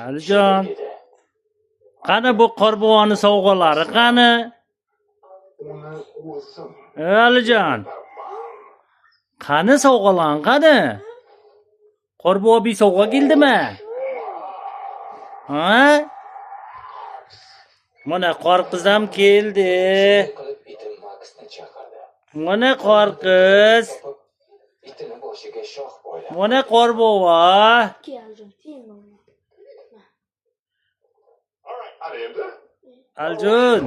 Alijon, qani bu qorbuvoni sovg'alari qani? Alijon, qani sovg'alan qani? Qorbuva bir sovg'a keldimi? Ha? Mana qorqiz ham keldi. Mana qorqiz. Mana qorbuva. Aljun.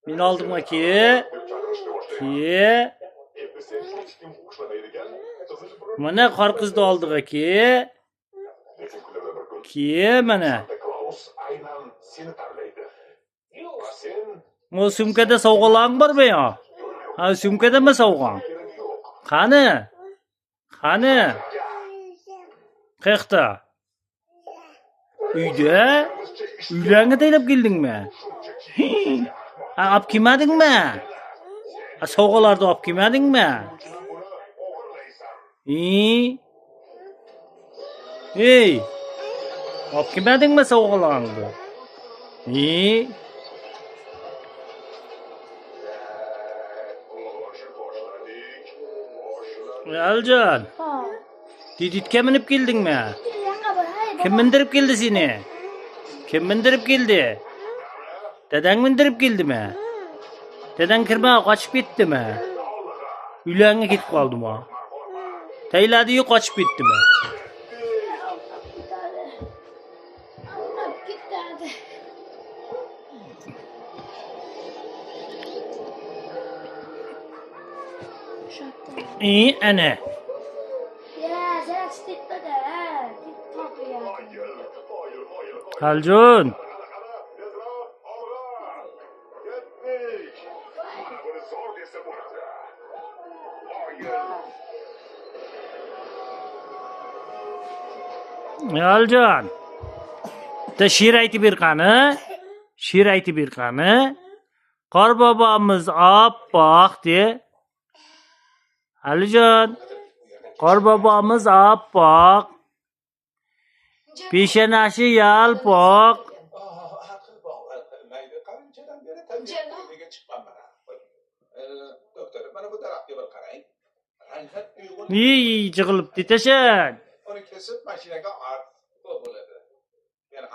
Men oldim aka. Mana qorqizni oldik aka. Mana. O sumkada sovg'alang bormi yo? Ha, sumkadami sovg'ang? Qani? Qani? Qayerda? Uyda? Uylanga taylab keldingmi? Ha, olib kelmadingmi? Ha, sovg'alarni olib kelmadingmi? Ey! Olib kelmadingmi sovg'alarni? Aljon. Diditga minib keldingmi? Kim mindirib keldi seni? Kim mindirib keldi? Dadang mindirib keldimi? Dadang kirmay qochib ketdimi? Uylanga ketib qoldimi? Tayladi-yu qochib ketdimi? Ana. Aljun. Aljon. Da she'r aytib ber qani? She'r aytib ber qani? Qorbobomiz oppoq de. Alijon. Qorbobomiz oppoq. Peshanashi yalpoq. Jig'ilibdi tashan. Uni kesib mashinaga olib bo'ladi. Yana